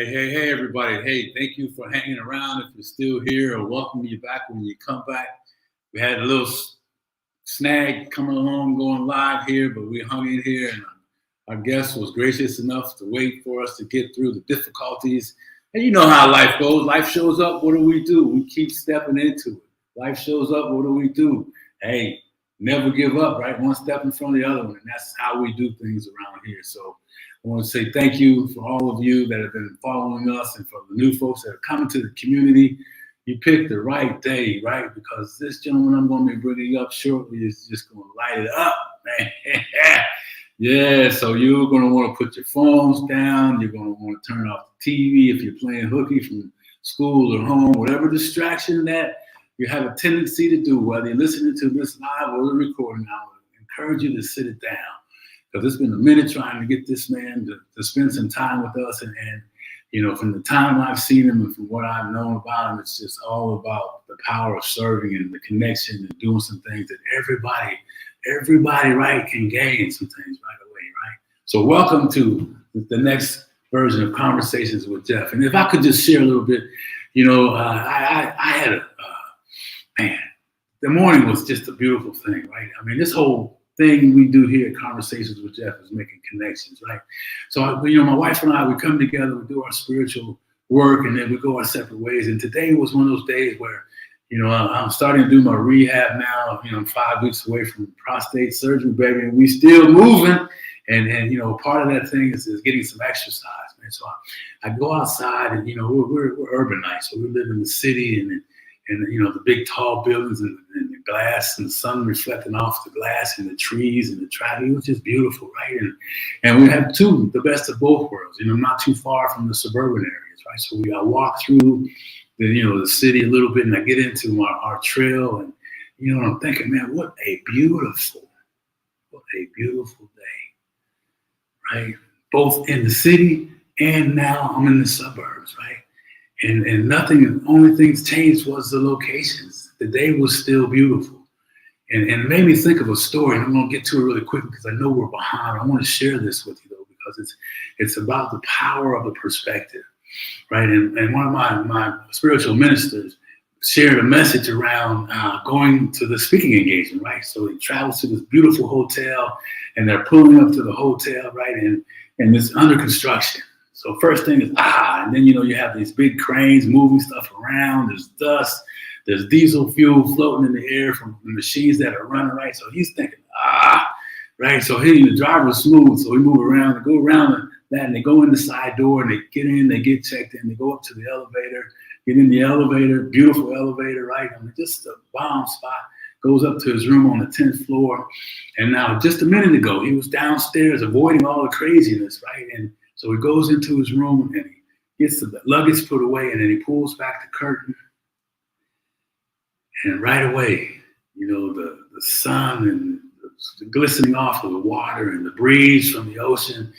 Hey, everybody. Hey, thank you for hanging around. If you're still here, or welcome you back when you come back. We had a little snag coming along, going live here, but we hung in here, and our guest was gracious enough to wait for us to get through the difficulties. And you know how life goes. Life shows up. What do? We keep stepping into it. Life shows up. What do? Hey, never give up, right? One step in front of the other one. And that's how we do things around here. So I want to say thank you for all of you that have been following us, and for the new folks that are coming to the community. You picked the right day, right? Because this gentleman I'm going to be bringing up shortly is just going to light it up, man. Yeah, so you're going to want to put your phones down. You're going to want to turn off the TV if you're playing hooky from school or home, whatever distraction that you have a tendency to do, whether you're listening to this live or the recording. I would encourage you to sit it down, because it's been a minute trying to get this man to spend some time with us. And you know, from the time I've seen him and from what I've known about him, it's just all about the power of serving and the connection and doing some things that everybody, right, can gain some things right away, right? So welcome to the next version of Conversations with Geoff. And if I could just share a little bit, you know, I had man, the morning was just a beautiful thing, right? I mean, this whole thing we do here at Conversations with Geoff is making connections, right? So, you know, my wife and I, we come together, we do our spiritual work, and then we go our separate ways. And today was one of those days where, you know, I'm starting to do my rehab now. You know, I'm 5 weeks away from prostate surgery, baby, and we still moving. And you know, part of that thing is getting some exercise, man. So I go outside, and, you know, we're urbanites, so we live in the city, and you know, the big tall buildings and the glass and the sun reflecting off the glass and the trees and the traffic. It was just beautiful, right? And we have the best of both worlds. You know, not too far from the suburban areas, right? So I walk through the city a little bit, and I get into our trail, and you know, I'm thinking, man, what a beautiful day, right? Both in the city and now I'm in the suburbs, right? And nothing, the only things changed was the locations. The day was still beautiful. And it made me think of a story, and I'm going to get to it really quick because I know we're behind. I want to share this with you, though, because it's about the power of the perspective, right? And one of my spiritual ministers shared a message around going to the speaking engagement, right? So he travels to this beautiful hotel, and they're pulling up to the hotel, right? And it's under construction. So first thing is, and then, you know, you have these big cranes moving stuff around. There's dust. There's diesel fuel floating in the air from the machines that are running, right? So he's thinking, right? So the driver's smooth. So we move around and go around that, and they go in the side door, and they get in, they get checked in, they go up to the elevator, get in the elevator, beautiful elevator, right? I mean, just a bomb spot. Goes up to his room on the 10th floor. And now just a minute ago, he was downstairs avoiding all the craziness, right? And so he goes into his room, and he gets the luggage put away, and then he pulls back the curtain. And right away, you know, the sun and the glistening off of the water and the breeze from the ocean,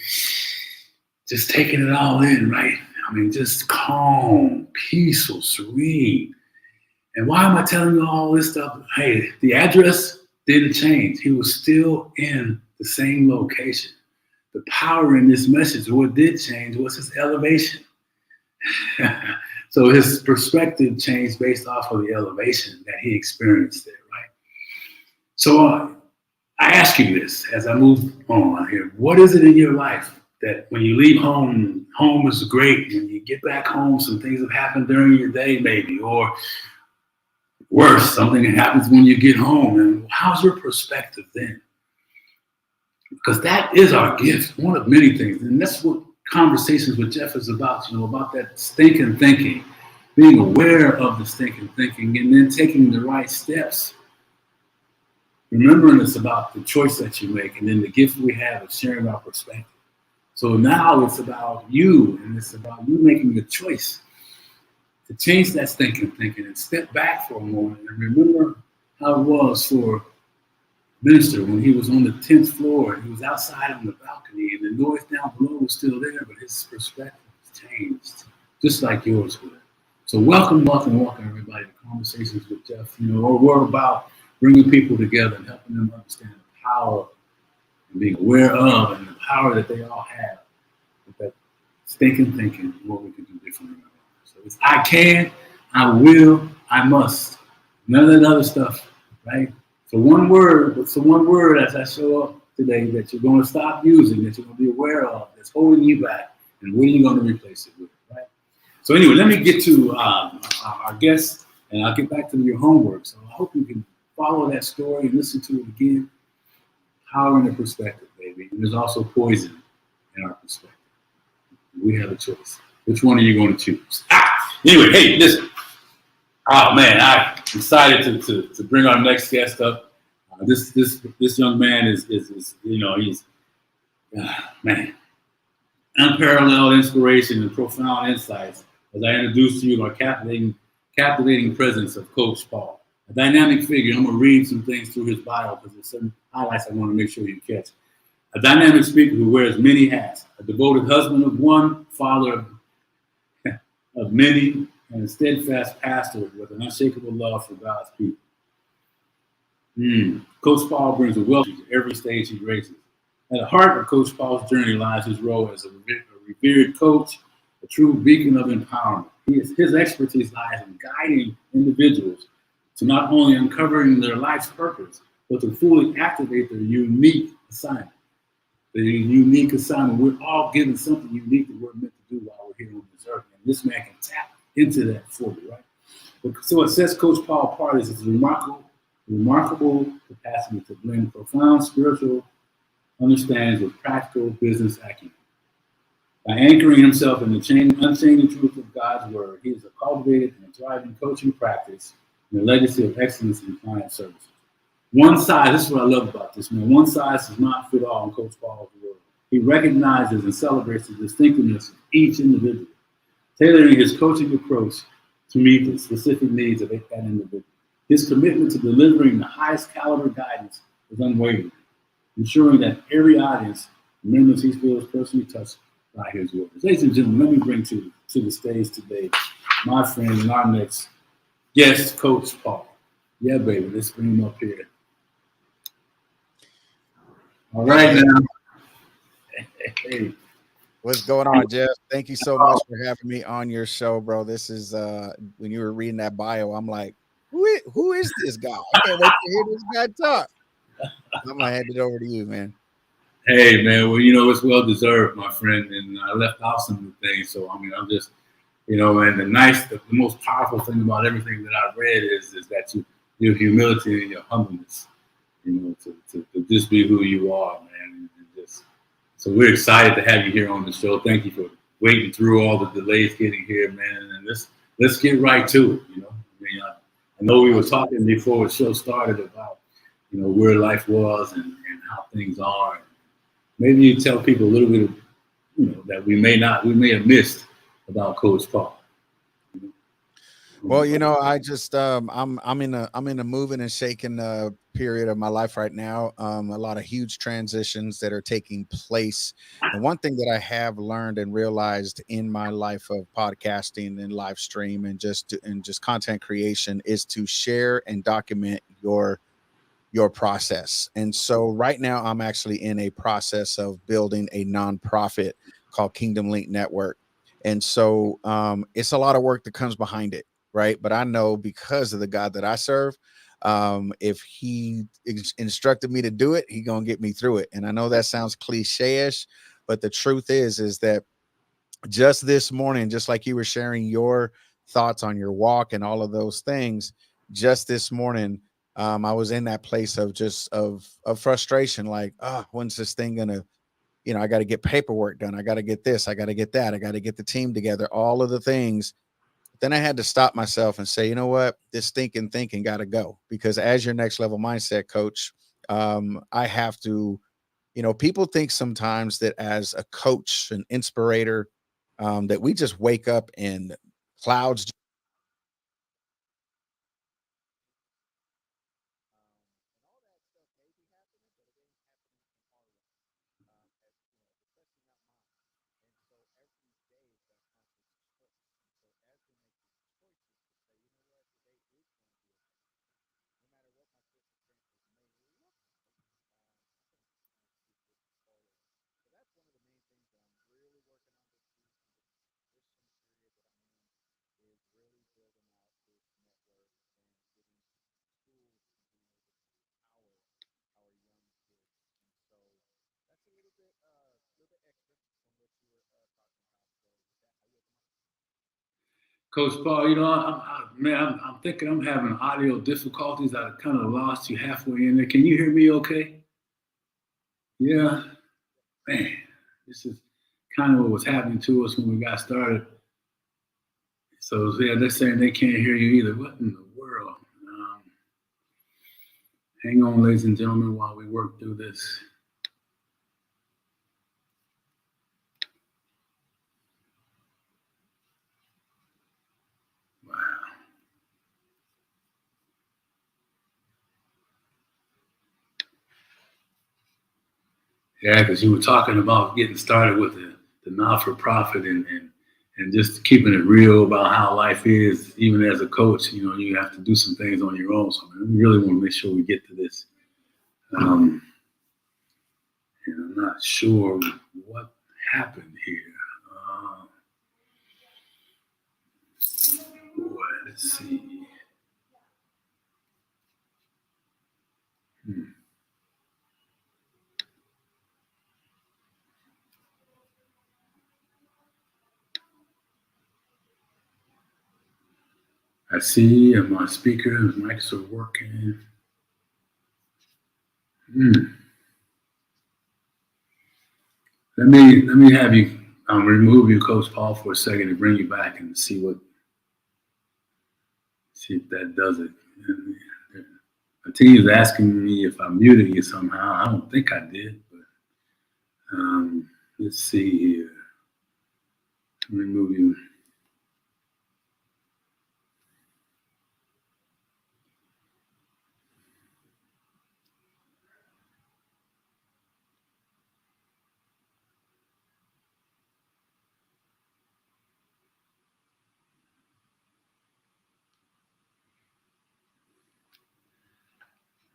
just taking it all in, right? I mean, just calm, peaceful, serene. And why am I telling you all this stuff? Hey, the address didn't change. He was still in the same location. The power in this message, what did change was his elevation. So his perspective changed based off of the elevation that he experienced there, right? So I ask you this as I move on here. What is it in your life that when you leave home, home is great. When you get back home, some things have happened during your day maybe, or worse, something that happens when you get home. And how's your perspective then? Because that is our gift, one of many things. And that's what Conversations with Geoff is about, you know, about that stinking thinking, being aware of the stinking thinking, and then taking the right steps. Remembering it's about the choice that you make, and then the gift we have of sharing our perspective. So now it's about you, and it's about you making a choice to change that stinking thinking and step back for a moment and remember how it was for minister when he was on the 10th floor and he was outside on the balcony, and the noise down below was still there, but his perspective changed, just like yours would. So welcome everybody to Conversations with Geoff. You know, we're about bringing people together and helping them understand the power and being aware of, and the power that they all have, that thinking what we can do differently. So it's I can, I will, I must. None of that other stuff, right? So one word as I show up today that you're going to stop using, that you're going to be aware of, that's holding you back, and what are you going to replace it with, right? So anyway, let me get to our guest, and I'll get back to your homework. So I hope you can follow that story and listen to it again. Power in the perspective, baby. And there's also poison in our perspective. We have a choice. Which one are you going to choose? Anyway, hey, listen. Oh man, I'm excited to bring our next guest up. This young man is he's man unparalleled inspiration and profound insights. As I introduce to you our captivating presence of Coach Paul, a dynamic figure. I'm going to read some things through his bio because there's some highlights I want to make sure you catch. A dynamic speaker who wears many hats, a devoted husband of one, father of many, and a steadfast pastor with an unshakable love for God's people. Coach Paul brings a wealth to every stage he graces. At the heart of Coach Paul's journey lies his role as a revered coach, a true beacon of empowerment. His expertise lies in guiding individuals to not only uncovering their life's purpose, but to fully activate their unique assignment. The unique assignment. We're all given something unique that we're meant to do while we're here on this earth. And this man can tap into that fully, right? So what sets Coach Paul apart is his remarkable capacity to blend profound spiritual understandings with practical business acumen. By anchoring himself in the unchanging truth of God's word, he has cultivated and thriving coaching practice and a legacy of excellence in client services. One size, this is what I love about this man, one size does not fit all in Coach Paul's world. He recognizes and celebrates the distinctiveness of each individual, tailoring his coaching approach to meet the specific needs of that individual. His commitment to delivering the highest caliber guidance is unwavering, ensuring that every audience remembers he feels personally touched by his words. Ladies and gentlemen, let me bring to the stage today my friend and our next guest, Coach Paul. Yeah, baby, let's bring him up here. All right, now. Hey. What's going on, Geoff? Thank you so much for having me on your show, bro. This is when you were reading that bio, I'm like, who is this guy? I can't wait to hear this guy talk. I'm gonna hand it over to you, man. Hey, man. Well, it's well deserved, my friend. And I left out some new things, so I mean, I'm just, and the most powerful thing about everything that I've read is that your humility and your humbleness, to just be who you are, man. And just so we're excited to have you here on the show. Thank you for waiting through all the delays getting here, man. And let's get right to it. I know we were talking before the show started about where life was and how things are. Maybe you tell people a little bit of that we may have missed about Coach Paul. Well, I just I'm in a moving and shaking period of my life right now. A lot of huge transitions that are taking place. And one thing that I have learned and realized in my life of podcasting and live stream and just content creation is to share and document your process. And so right now I'm actually in a process of building a nonprofit called Kingdom Link Network. And so it's a lot of work that comes behind it, right? But I know because of the God that I serve, if he instructed me to do it, he gonna get me through it. And I know that sounds cliche-ish, but the truth is that just this morning, just like you were sharing your thoughts on your walk and all of those things, just this morning, I was in that place of just of frustration, like, when's this thing gonna, I got to get paperwork done, I got to get this, I got to get that, I got to get the team together, all of the things. Then I had to stop myself and say, you know what, this thinking got to go, because as your next level mindset coach, I have to, people think sometimes that as a coach, an inspirator, that we just wake up and clouds. Coach Paul, I'm thinking I'm having audio difficulties. I kind of lost you halfway in there. Can you hear me okay? Yeah, man, this is kind of what was happening to us when we got started. So yeah, they're saying they can't hear you either. What in the world? Hang on, ladies and gentlemen, while we work through this. Wow. Yeah, because you were talking about getting started with the not-for-profit and just keeping it real about how life is, even as a coach. You have to do some things on your own. So we really want to make sure we get to this. And I'm not sure what happened here. Boy, let's see. I see my speaker and mics are working. Let me have you remove you, Coach Paul, for a second and bring you back and see if that does it. The team is asking me if I muted you somehow. I don't think I did, but let's see here. Remove you.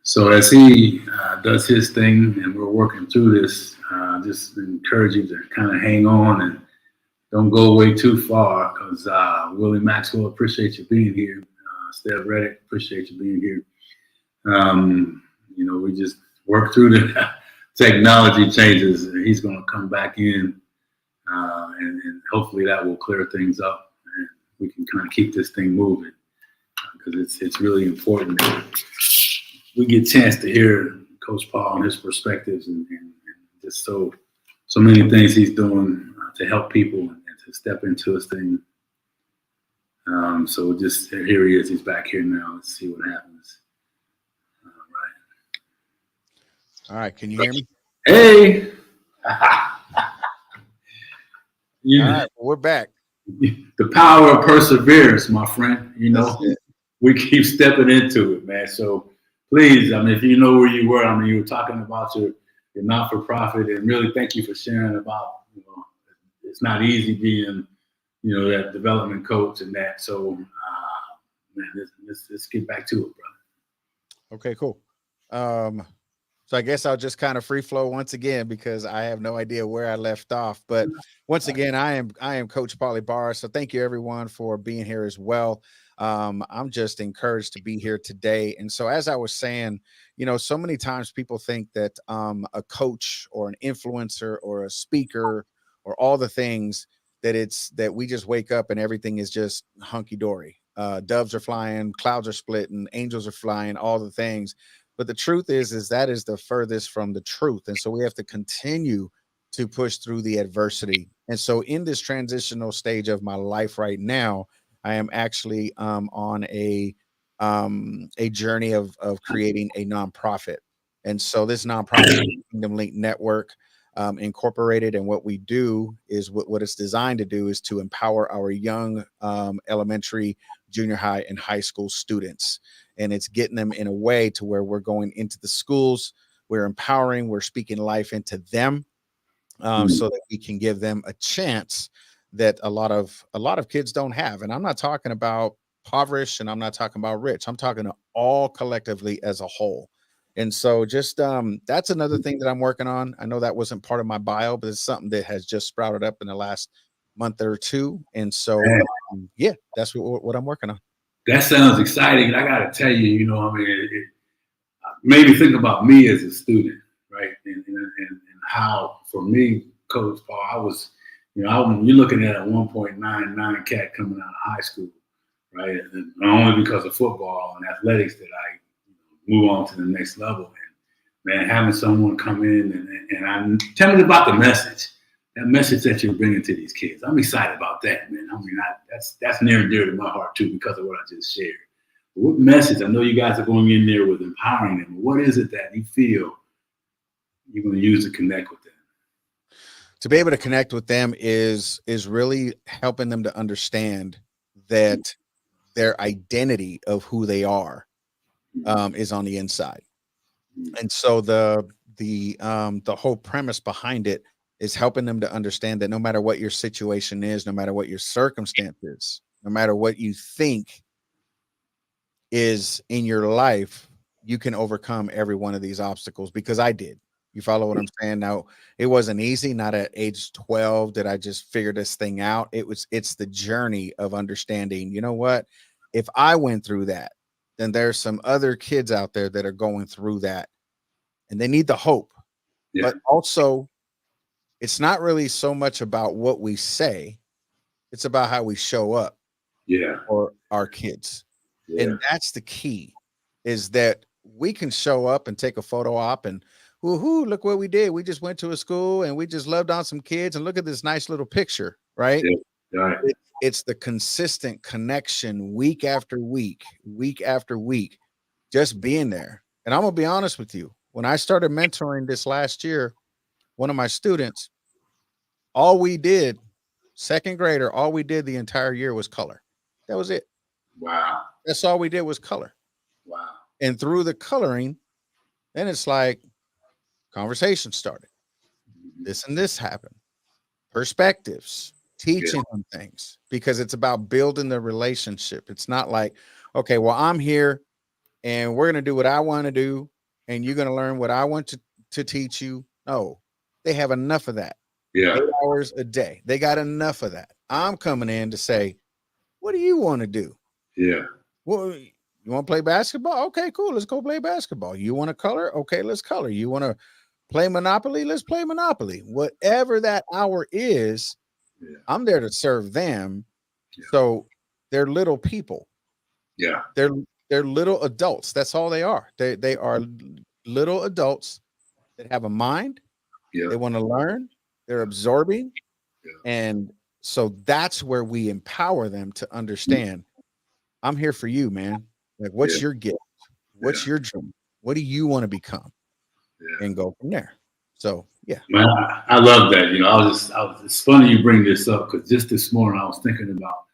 So as he does his thing and we're working through this, just encourage you to kind of hang on and don't go away too far because Willie Maxwell, appreciate you being here. Steph Reddick, appreciate you being here. We just work through the technology changes. He's going to come back in and hopefully that will clear things up and we can kind of keep this thing moving because it's really important that we get a chance to hear Coach Paul and his perspectives and just so many things he's doing to help people and to step into his thing. So just here he is. He's back here now. Let's see what happens. All right. Can you hear me? Hey. All right. Well, we're back. The power of perseverance, my friend. We keep stepping into it, man. So please, if you know where you were, you were talking about your not-for-profit, and really thank you for sharing about, it's not easy being, that development coach and that. So, man, let's get back to it, brother. Okay, cool. So I guess I'll just kind of free flow once again because I have no idea where I left off. But once again, I am Coach Paul Ybarra. So thank you everyone for being here as well. I'm just encouraged to be here today. And so as I was saying, so many times people think that a coach or an influencer or a speaker or all the things that we just wake up and everything is just hunky dory. Doves are flying, clouds are splitting, angels are flying, all the things. But the truth is that is the furthest from the truth. And so we have to continue to push through the adversity. And so in this transitional stage of my life right now, I am actually on a journey of creating a nonprofit. And so this nonprofit Kingdom Link Network Incorporated. And what we do is what it's designed to do is to empower our young elementary, junior high, and high school students. And it's getting them in a way to where we're going into the schools, we're empowering, we're speaking life into them so that we can give them a chance that a lot of kids don't have. And I'm not talking about impoverished and I'm not talking about rich. I'm talking to all collectively as a whole. And so just that's another thing that I'm working on. I know that wasn't part of my bio, but it's something that has just sprouted up in the last month or two. And so, yeah, that's what I'm working on. That sounds exciting. And I got to tell you, it made me think about me as a student, right? And how, for me, Coach Paul, I was, You're looking at a 1.99 cat coming out of high school, right? And only because of football and athletics that I move on to the next level. And man, having someone come in and tell me about the message, that message that you're bringing to these kids. I'm excited about that, man. I mean, that's near and dear to my heart too because of what I just shared. But what message? I know you guys are going in there with empowering them. What is it that you feel you're going to use to connect with them? To be able to connect with them is really helping them to understand that their identity of who they are is on the inside. And so the whole premise behind it is helping them to understand that no matter what your situation is, no matter what your circumstance is, no matter what you think is in your life, you can overcome every one of these obstacles because I did. You follow what I'm saying? Now, it wasn't easy. Not at age 12 did I just figure this thing out. It's the journey of understanding, you know what? If I went through that, then there's some other kids out there that are going through that and they need the hope. Yeah. But also, it's not really so much about what we say, it's about how we show up Yeah. for our kids. Yeah. And that's the key, is that we can show up and take a photo op and woohoo, look what we did. We just went to a school and we just loved on some kids and look at this nice little picture, right? Yeah. Right. It's the consistent connection week after week, just being there. And I'm gonna be honest with you. When I started mentoring this last year, one of my students, all we did, second grader, all we did the entire year was color. That was it. Wow. That's all we did was color. Wow. And through the coloring, then it's like conversation started. This and this happened. Perspectives, teaching them things because it's about building the relationship. It's not like, okay, well, I'm here and we're going to do what I want to do and you're going to learn what I want to teach you. No, they have enough of that. Yeah. 8 hours a day. They got enough of that. I'm coming in to say, what do you want to do? Yeah. Well, you want to play basketball? Okay, cool. Let's go play basketball. You want to color? Okay, let's color. You want to play Monopoly? Let's play Monopoly. Whatever that hour is, I'm there to serve them. Yeah. So they're little people. Yeah. They're little adults. That's all they are. They are little adults that have a mind. Yeah. They want to learn. They're absorbing. Yeah. And so that's where we empower them to understand, I'm here for you, man. Like, what's your gift? What's your dream? What do you want to become? And go from there. So, yeah. Man, I love that. It's funny you bring this up because just this morning I was thinking about,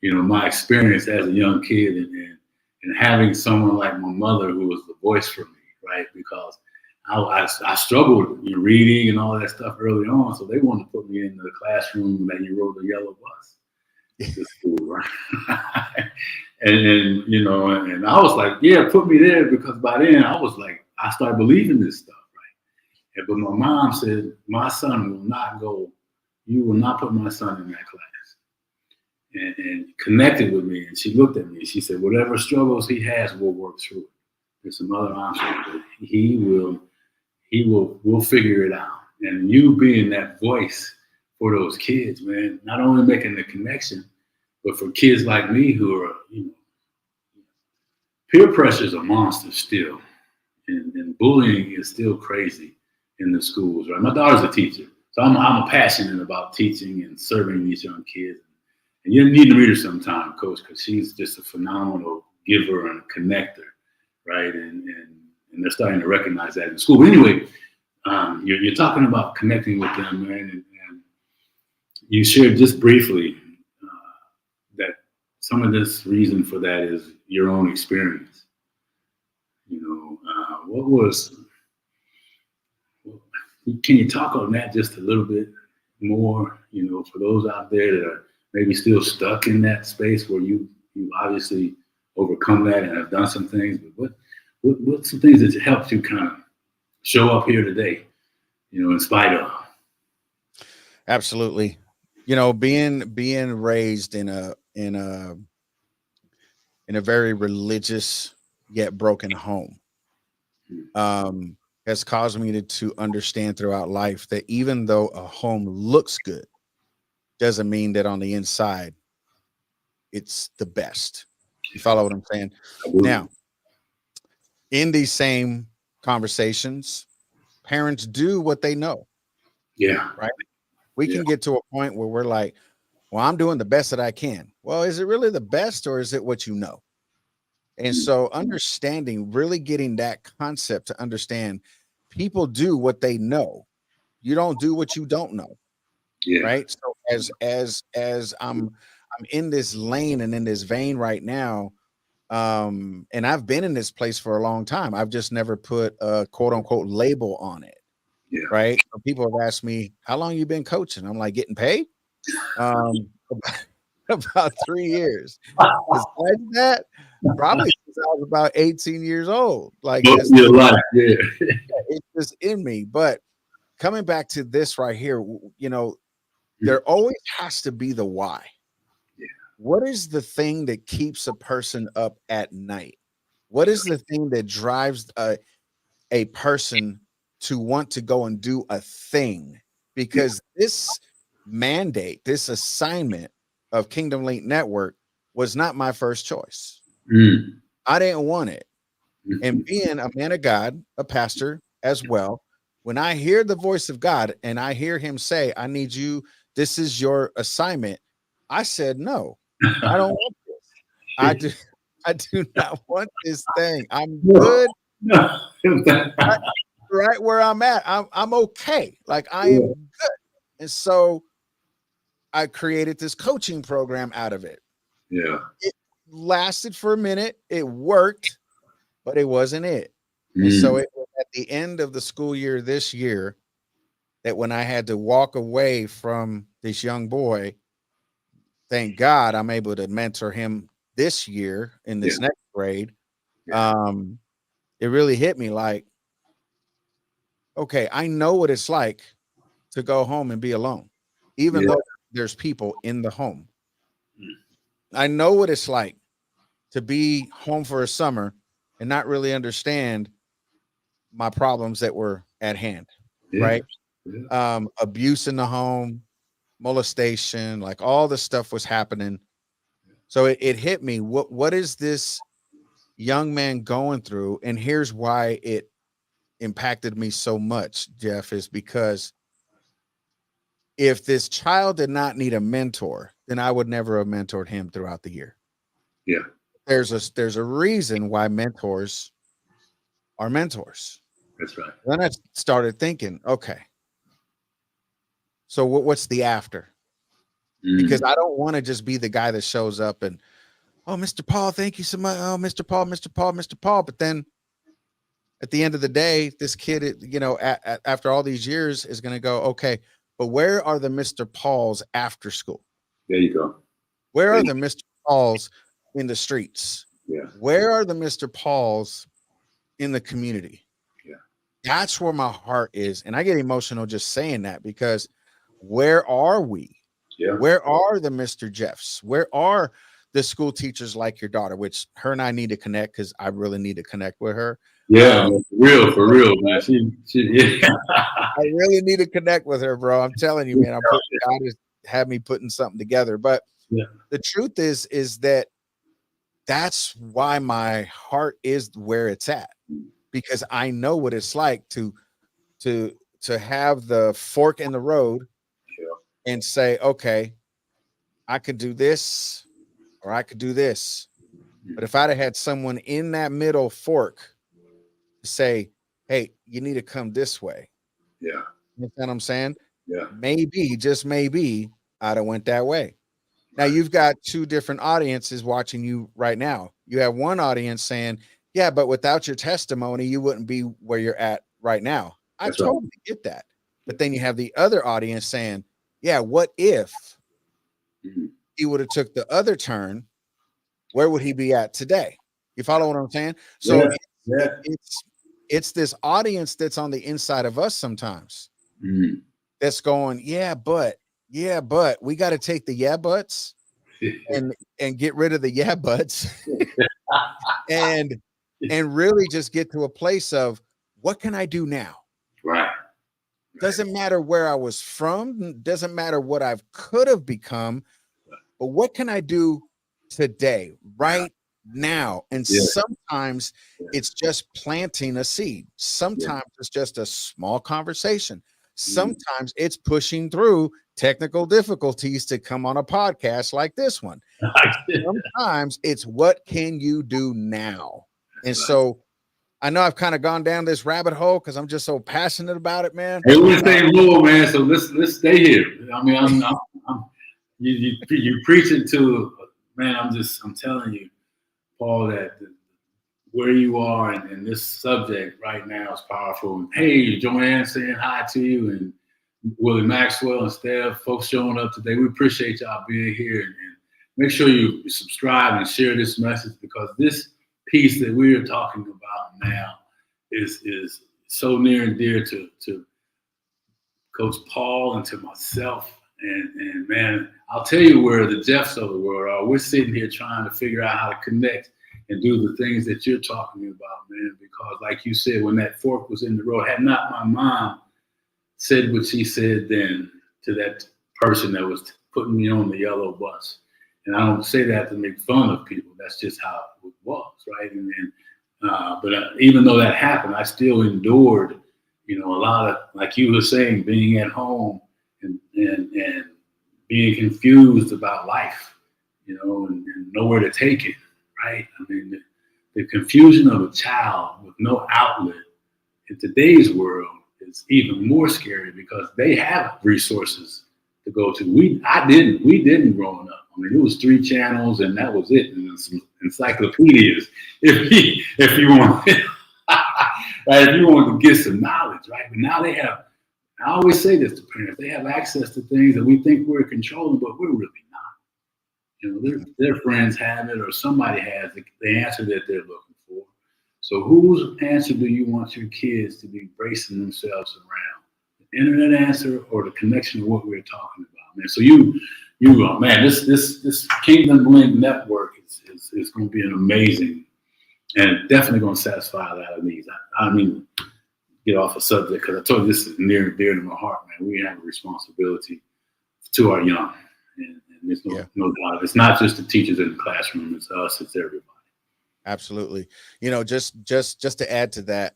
my experience as a young kid and having someone like my mother who was the voice for me, right? Because I struggled reading and all that stuff early on. So they wanted to put me in the classroom that you rode the yellow bus to school, right? and I was like, yeah, put me there because by then I was like, I started believing this stuff, right? But my mom said, my son will not go, you will not put my son in that class. And connected with me. And she looked at me. She said, whatever struggles he has, we'll work through it. There's some other options, but we'll figure it out. And you being that voice for those kids, man, not only making the connection, but for kids like me who are, peer pressure is a monster still. And bullying is still crazy in the schools, right? My daughter's a teacher. So I'm passionate about teaching and serving these young kids. And you need to meet her sometime, Coach, because she's just a phenomenal giver and a connector, right? And they're starting to recognize that in school. But anyway, you're talking about connecting with them, man, and you shared just briefly that some of this reason for that is your own experience. Can you talk on that just a little bit more, for those out there that are maybe still stuck in that space where you obviously overcome that and have done some things, but what's some things that helped you kind of show up here today, in spite of? Absolutely. Being raised in a very religious yet broken home has caused me to understand throughout life that even though a home looks good, doesn't mean that on the inside it's the best. You follow what I'm saying? Now, in these same conversations, parents do what they know, Yeah. right? We Yeah. can get to a point where we're like, well, I'm doing the best that I can. Well, is it really the best or is it what you know? And so understanding, really getting that concept to understand people do what they know. You don't do what you don't know. Yeah. Right. So as I'm in this lane and in this vein right now, and I've been in this place for a long time. I've just never put a quote unquote label on it. Yeah. Right. So people have asked me, how long you been coaching? I'm like, getting paid? Um about 3 years. Besides that, probably since I was about 18 years old. Like Most this, of your life. Yeah. it's just in me. But coming back to this right here, there always has to be the why. Yeah. What is the thing that keeps a person up at night? What is the thing that drives a person to want to go and do a thing? Because this mandate, this assignment of Kingdom Link Network was not my first choice. Mm. I didn't want it. And Mhm. being a man of God, a pastor as well, when I hear the voice of God and I hear him say, I need you, this is your assignment, I said, no, I don't want this. I do, I do not want this thing. I'm No. good No. right where I'm at. I'm okay. Like I am Yeah. good. And so I created this coaching program out of it. Yeah. It lasted for a minute, it worked, but it wasn't it. And so Mm. it was at the end of the school year this year that when I had to walk away from this young boy, thank God I'm able to mentor him this year in Yeah. this next grade. Yeah. It really hit me like, okay, I know what it's like to go home and be alone, even Yeah. though there's people in the home. Mm. I know what it's like to be home for a summer and not really understand my problems that were at hand, Yeah. right? Yeah. Abuse in the home, molestation, like all the stuff was happening. So it hit me. What is this young man going through? And here's why it impacted me so much, Geoff, is because if this child did not need a mentor, then I would never have mentored him throughout the year. Yeah. There's a reason why mentors are mentors. That's right. Then I started thinking, okay, so what's the after? Because Mm. I don't want to just be the guy that shows up and, oh, Mr. Paul, thank you so much. Oh, Mr. Paul, Mr. Paul, Mr. Paul. But then at the end of the day, this kid, after all these years, is going to go, okay, but where are the Mr. Pauls after school? There you go. Where There are you the Mr. Pauls in the streets? Yeah. Where are the Mr. Pauls in the community? Yeah. That's where my heart is. And I get emotional just saying that because where are we? Yeah. Where are the Mr. Geoffs? Where are the school teachers like your daughter, which her and I need to connect because I really need to connect with her. Yeah. Man, for real, man. Yeah. I really need to connect with her, bro. I'm telling you, man. God has had me putting something together. But Yeah. the truth is that that's why my heart is where it's at, because I know what it's like to have the fork in the road Yeah. and say, okay, I could do this or I could do this. But if I'd have had someone in that middle fork say, hey, you need to come this way. Yeah. You know what I'm saying? Yeah. Maybe, just maybe, I'd have went that way. Now you've got two different audiences watching you right now. You have one audience saying, yeah, but without your testimony, you wouldn't be where you're at right now. I That's right. totally get that. But then you have the other audience saying, yeah, what if Mhm. he would have took the other turn? Where would he be at today? You follow what I'm saying? So Yeah. Yeah. it's this audience that's on the inside of us sometimes Mhm. that's going, yeah, but we got to take the yeah buts and get rid of the yeah buts and really just get to a place of what can I do now? Right. Doesn't matter where I was from, doesn't matter what I could have become, but what can I do today, right now? And Yeah. sometimes it's just planting a seed. Sometimes it's just a small conversation. Sometimes it's pushing through technical difficulties to come on a podcast like this one. Sometimes it's what can you do now? And so I know I've kind of gone down this rabbit hole because I'm just so passionate about it, man. Hey, we're stay low, man. So let's stay here. I mean, I'm you preaching to, man. I'm telling you, Paul, that where you are and this subject right now is powerful. Hey, Joanne saying hi to you, and Willie Maxwell and Steph, folks showing up today. We appreciate y'all being here, and make sure you subscribe and share this message, because this piece that we're talking about now is so near and dear to Coach Paul and to myself. And man, I'll tell you where the Geoffs of the world are. We're sitting here trying to figure out how to connect and do the things that you're talking about, man, because like you said, when that fork was in the road, had not my mom said what she said then to that person that was putting me on the yellow bus. And I don't say that to make fun of people. That's just how it was, right? But even though that happened, I still endured, a lot of, like you were saying, being at home and being confused about life, and nowhere to take it, right? I mean, the confusion of a child with no outlet in today's world is even more scary, because they have resources to go to. We didn't growing up. I mean, it was 3 channels and that was it, and some encyclopedias if you want, right? If you want to get some knowledge, right? But now they have. I always say this to parents: they have access to things that we think we're controlling, but we're really not. Their friends have it, or somebody has the answer that they're looking for. So whose answer do you want your kids to be bracing themselves around? The internet answer or the connection of what we're talking about, man? So man, this Kingdom Link network is going to be an amazing, and definitely going to satisfy a lot of needs. I mean, get off a subject, because I told you this is near and dear to my heart, man. We have a responsibility to our young, and there's no doubt. It's not just the teachers in the classroom; it's us, it's everybody. Absolutely. Just to add to that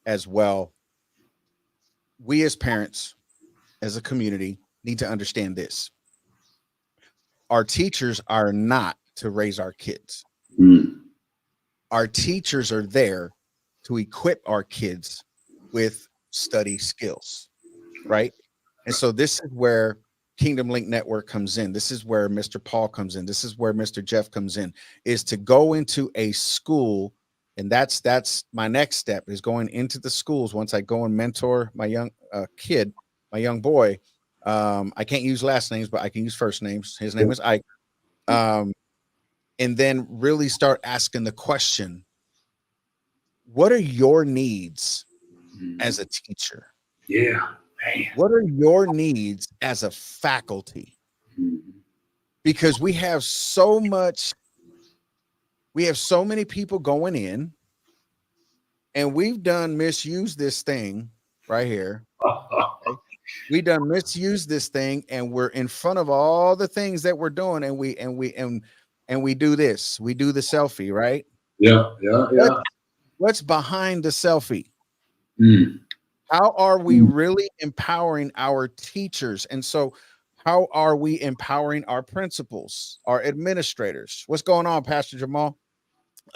as well, we as parents, as a community, need to understand this. Our teachers are not to raise our kids. Our teachers are there to equip our kids with study skills, right? And so this is where Kingdom Link Network comes in. This is where Mr. Paul comes in. This is where Mr. Geoff comes in, is to go into a school. And that's my next step, is going into the schools. Once I go and mentor my young kid, my young boy, I can't use last names, but I can use first names. His name is Ike. And then really start asking the question, what are your needs as a teacher? Yeah. Man. What are your needs as a faculty? Because we have so many people going in, and we've done misused this thing right here. Okay? We done misused this thing, and we're in front of all the things that we're doing, and we do this. We do the selfie, right? Yeah. What's behind the selfie? How are we really empowering our teachers? And so how are we empowering our principals, our administrators? What's going on, Pastor Jamal?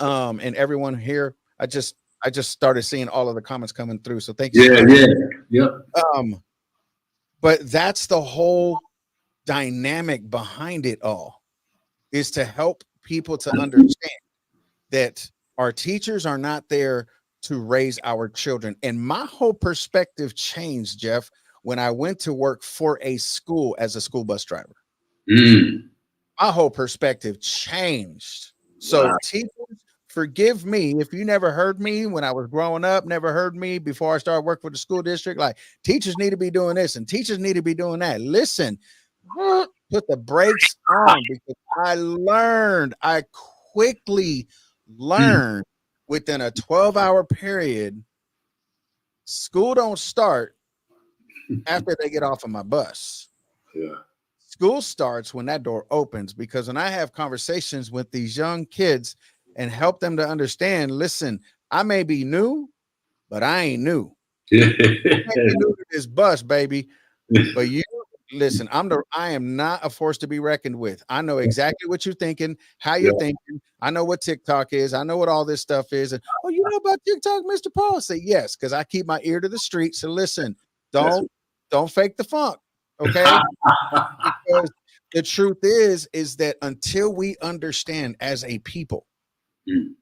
And everyone here. I just started seeing all of the comments coming through. So thank you. Yeah. But that's the whole dynamic behind it all, is to help people to understand that our teachers are not there to raise our children. And my whole perspective changed, Geoff, when I went to work for a school as a school bus driver. My whole perspective changed. So teachers, forgive me if you never heard me when I was growing up, never heard me before I started working for the school district. Like, teachers need to be doing this and teachers need to be doing that. Listen, put the brakes on, because I quickly learned within a 12-hour period, school don't start after they get off of my bus. Yeah. School starts when that door opens, because when I have conversations with these young kids and help them to understand, listen, I may be new, but I ain't new. I may be new to this bus, baby. But you listen, I am not a force to be reckoned with. I know exactly what you're thinking, how you're Yeah. thinking. I know what TikTok is. I know what all this stuff is. And oh, you know about TikTok, Mr. Paul? I say yes, because I keep my ear to the street. So listen, That's don't fake the funk. Okay. Because the truth is that until we understand as a people mm.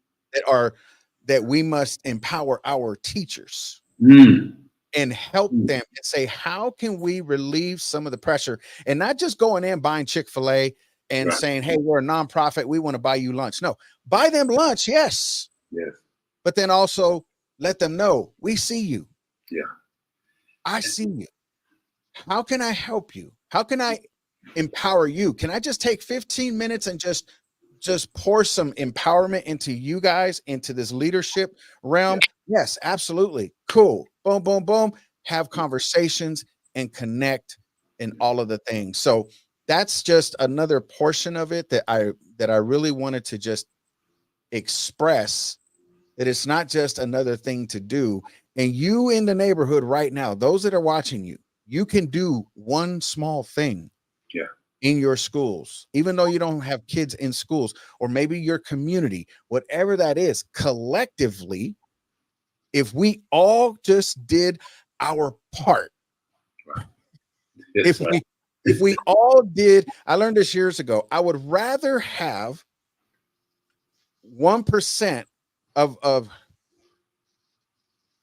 that we must empower our teachers Mm. and help Mm. them and say, how can we relieve some of the pressure, and not just going in buying Chick-fil-A and Right. saying, hey, we're a nonprofit, we want to buy you lunch. No, buy them lunch, yes, Yes. but then also let them know we see you. Yeah. I see you. How can I help you? How can I empower you? Can I just take 15 minutes and just pour some empowerment into you guys, into this leadership Yeah. realm? Yes, absolutely. Cool. Boom, boom, boom. Have conversations and connect and all of the things. So that's just another portion of it that I really wanted to just express, that it's not just another thing to do. And you in the neighborhood right now, those that are watching you, you can do one small thing Yeah. in your schools, even though you don't have kids in schools, or maybe your community, whatever that is, collectively, if we all just did our part, Right. Yes. if Right. we all did, I learned this years ago, I would rather have 1% of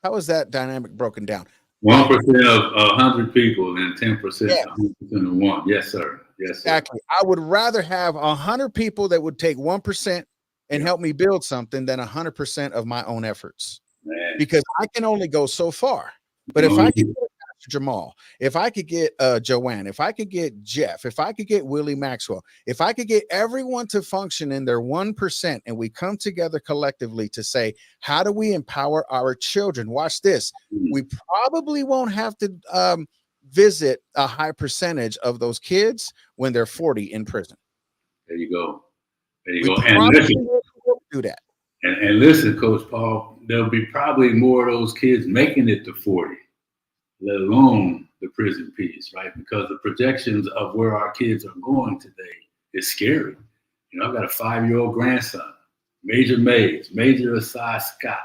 how is that dynamic broken down? Like, 1% of 100 people and 10% yeah, 100% of one. Yes, sir. Yes, sir. exactly. I would rather have 100 people that would take 1% and Yeah. help me build something than 100% of my own efforts, Man. because I can only go so far. But if No, I could you- get Pastor Jamal, if I could get Joanne, if I could get Geoff, if I could get Willie Maxwell, if I could get everyone to function in their 1%, and we come together collectively to say, how do we empower our children? Watch this. We probably won't have to visit a high percentage of those kids when they're 40 in prison. There you go. There you We go. And probably listen, won't do that. and listen, Coach Paul, there'll be probably more of those kids making it to 40, let alone the prison piece, right? Because the projections of where our kids are going today is scary. You know, I've got a 5-year-old grandson, Major Mays, Major Asai Scott,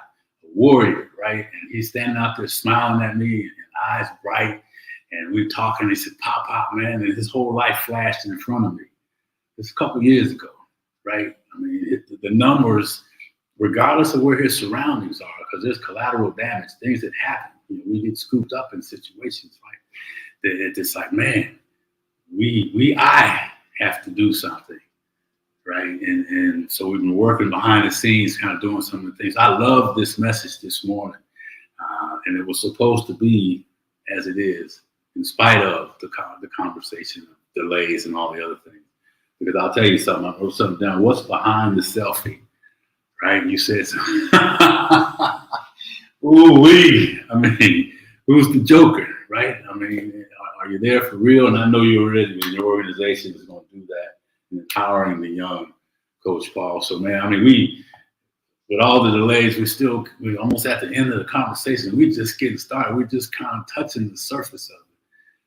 a warrior, right? And he's standing out there smiling at me and eyes bright. And we talking, he said, Pop, man. And his whole life flashed in front of me. It's a couple years ago, right? I mean, the numbers, regardless of where his surroundings are, because there's collateral damage, things that happen. You know, we get scooped up in situations, right? It's like, man, I have to do something, right? And so we've been working behind the scenes, kind of doing some of the things. I love this message this morning, and it was supposed to be as it is, in spite of the conversation, delays, and all the other things. Because I'll tell you something, I wrote something down. What's behind the selfie, right? You said something. Ooh wee! I mean, who's the joker, right? I mean, are you there for real? And I know you're already, and your organization is going to do that, and empowering the young, Coach Paul. So, man, I mean, with all the delays, we're almost at the end of the conversation. We're just getting started. We're just kind of touching the surface of it.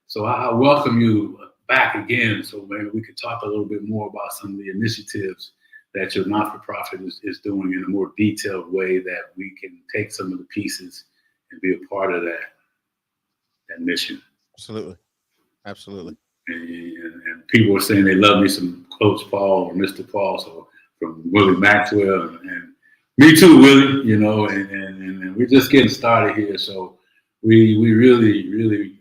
So I welcome you back again, so maybe we could talk a little bit more about some of the initiatives that your not-for-profit is doing in a more detailed way, that we can take some of the pieces and be a part of that mission. Absolutely. Absolutely. And people are saying they love me some Coach Paul or Mr. Paul, so from Willie Maxwell and me too, Willie, you know, and we're just getting started here. So we really,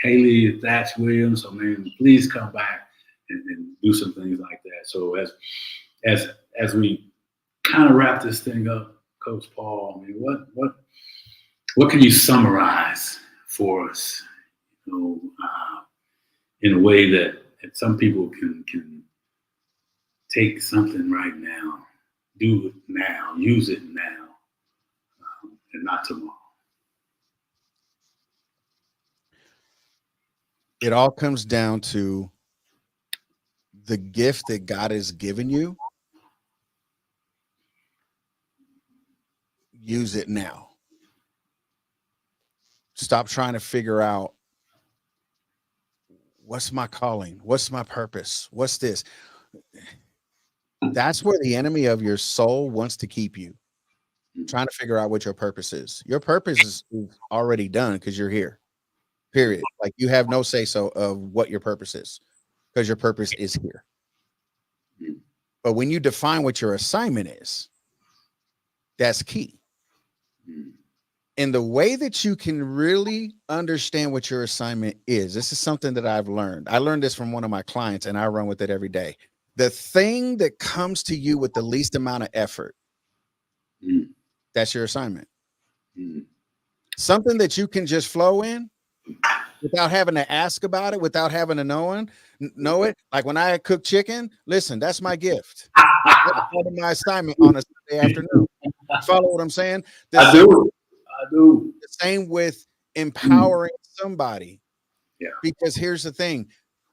Kaylee, Thatch Williams, so man, please come back and do some things like that. So as we kind of wrap this thing up, Coach Paul, I mean, what can you summarize for us, you know, in a way that some people can take something right now, do it now, use it now, and not tomorrow? It all comes down to the gift that God has given you. Use it now. Stop trying to figure out what's my calling, what's my purpose, what's this. That's where the enemy of your soul wants to keep you, trying to figure out what your purpose is. Your purpose is already done because you're here, period. Like, you have no say so of what your purpose is, because your purpose is here. But when you define what your assignment is, that's key. And the way that you can really understand what your assignment is, this is something that I've learned. I learned this from one of my clients, and I run with it every day. The thing that comes to you with the least amount of effort, that's your assignment. Something that you can just flow in without having to ask about it, without having to know it. Like when I cook chicken, listen, that's my gift. That's part of my assignment on a Sunday afternoon. Follow what I'm saying? I do. The same with empowering somebody. Yeah. Because here's the thing.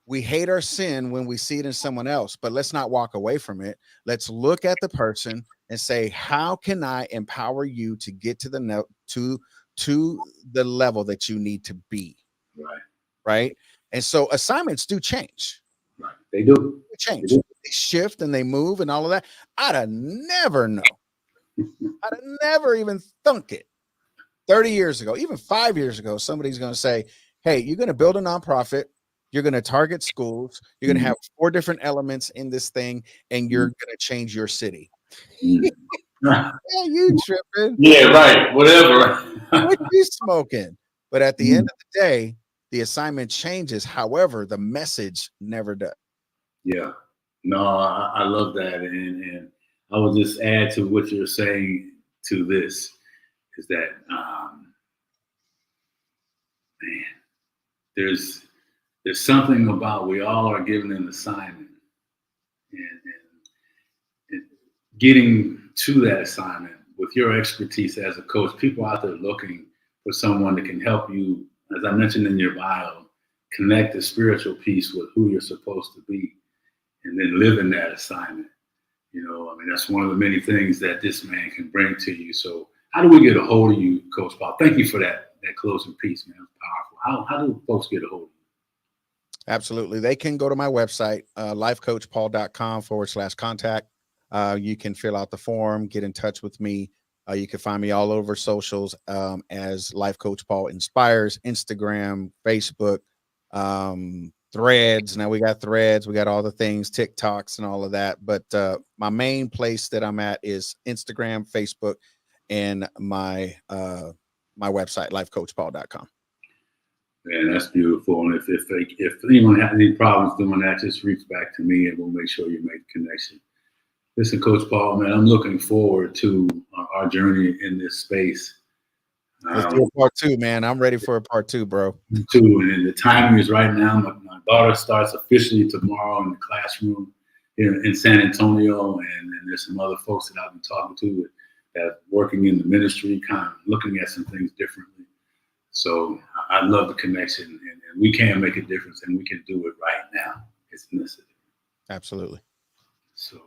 We hate our sin when we see it in someone else, but let's not walk away from it. Let's look at the person and say, how can I empower you to get to to the level that you need to be? Right. And so assignments do change. Right. They do. They change. They shift and they move and all of that. I'd have never know. I'd have never even thunk it. 30 years ago, even 5 years ago, somebody's going to say, hey, you're going to build a nonprofit. You're going to target schools. You're going to have 4 different elements in this thing, and you're going to change your city. Yeah, you tripping. Yeah, right. Whatever. What you smoking? But at the end of the day, the assignment changes. However, the message never does. Yeah. No, I love that. And I will just add to what you're saying to this is that, man, there's something about, we all are given an assignment, and getting to that assignment with your expertise as a coach. People out there looking for someone that can help you, as I mentioned in your bio, connect the spiritual piece with who you're supposed to be, and then live in that assignment. I mean, that's one of the many things that this man can bring to you. So how do we get a hold of you, Coach Paul? Thank you for that closing piece, man. It's powerful. How do folks get a hold of you? Absolutely. They can go to my website, lifecoachpaul.com/contact. You can fill out the form, get in touch with me. You can find me all over socials as Life Coach Paul Inspires, Instagram, Facebook, Threads. Now we got Threads, we got all the things, TikToks and all of that. But my main place that I'm at is Instagram, Facebook, and my website, lifecoachpaul.com. Man, that's beautiful. And if anyone has any problems doing that, just reach back to me and we'll make sure you make the connection. Listen, Coach Paul, man, I'm looking forward to our journey in this space. Let's do a part 2, man. I'm ready for a part 2, bro. And the timing is right now. My daughter starts officially tomorrow in the classroom here in San Antonio, and there's some other folks that I've been talking to that are working in the ministry, kind of looking at some things differently. So I love the connection, and we can make a difference, and we can do it right now. It's necessary. Absolutely. So,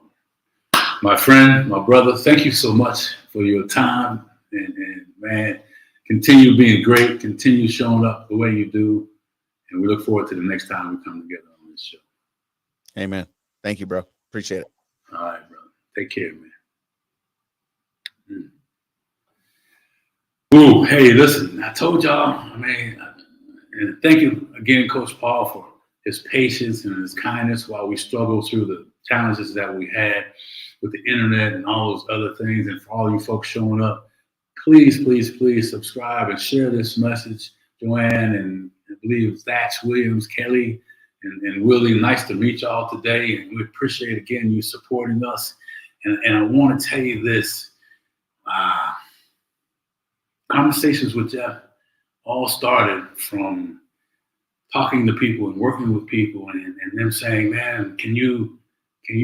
my friend, my brother, thank you so much for your time, and man, continue being great, continue showing up the way you do, and we look forward to the next time we come together on this show. Amen. Thank you, bro. Appreciate it. All right, brother. Take care, man. Ooh, hey, listen, I told y'all, and thank you again, Coach Paul, for his patience and his kindness while we struggle through the challenges that we had with the internet and all those other things. And for all you folks showing up, please, please, please subscribe and share this message. Joanne and I believe Thatch Williams, Kelly, and Willie, nice to meet y'all today. And we appreciate, again, you supporting us. And I want to tell you this. Conversations with Geoff all started from talking to people and working with people and them saying, man, can you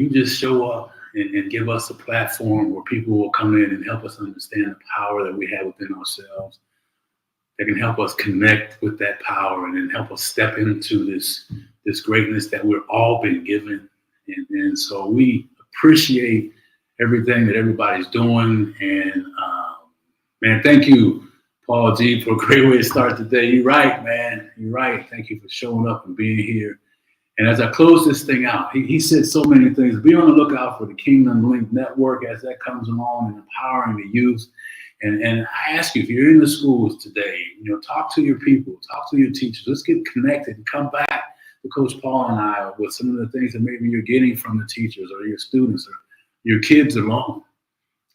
just show up and give us a platform where people will come in and help us understand the power that we have within ourselves, that can help us connect with that power and then help us step into this greatness that we're all been given. And so we appreciate everything that everybody's doing. And man, thank you, Paul G, for a great way to start the day. You're right, man. You're right. Thank you for showing up and being here. And as I close this thing out, he said so many things. Be on the lookout for the Kingdom Link Network as that comes along and empowering the youth. And I ask you, if you're in the schools today, talk to your people, talk to your teachers. Let's get connected and come back to Coach Paul and I with some of the things that maybe you're getting from the teachers or your students or your kids alone.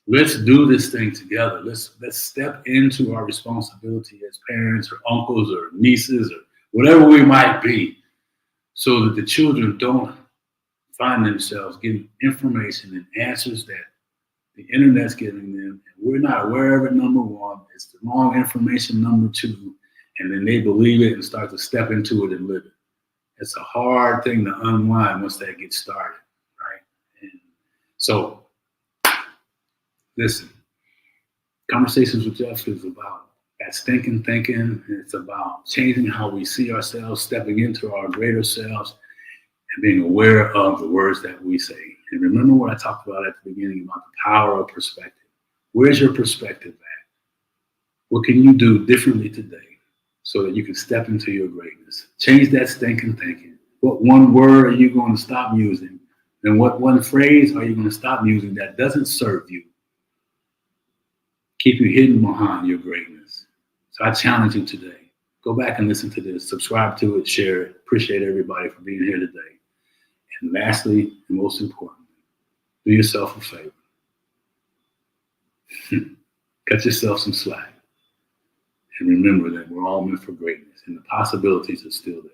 Let's do this thing together. Let's step into our responsibility as parents or uncles or nieces or whatever we might be, so that the children don't find themselves getting information and answers that the internet's giving them, and we're not aware of it, number one. It's the wrong information, number two, and then they believe it and start to step into it and live it. It's a hard thing to unwind once that gets started, right? And so, listen, Conversations with Geoff is about that stinking thinking. It's about changing how we see ourselves, stepping into our greater selves, and being aware of the words that we say. And remember what I talked about at the beginning about the power of perspective. Where's your perspective at? What can you do differently today so that you can step into your greatness? Change that stinking thinking. What one word are you going to stop using? And what one phrase are you going to stop using that doesn't serve you? Keep you hidden behind your greatness. So I challenge you today. Go back and listen to this. Subscribe to it. Share it. Appreciate everybody for being here today. And lastly, and most importantly, do yourself a favor. Cut yourself some slack. And remember that we're all meant for greatness and the possibilities are still there.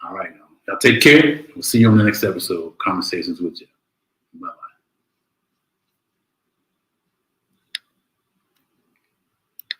All right, now. Y'all take care. We'll see you on the next episode of Conversations with Geoff.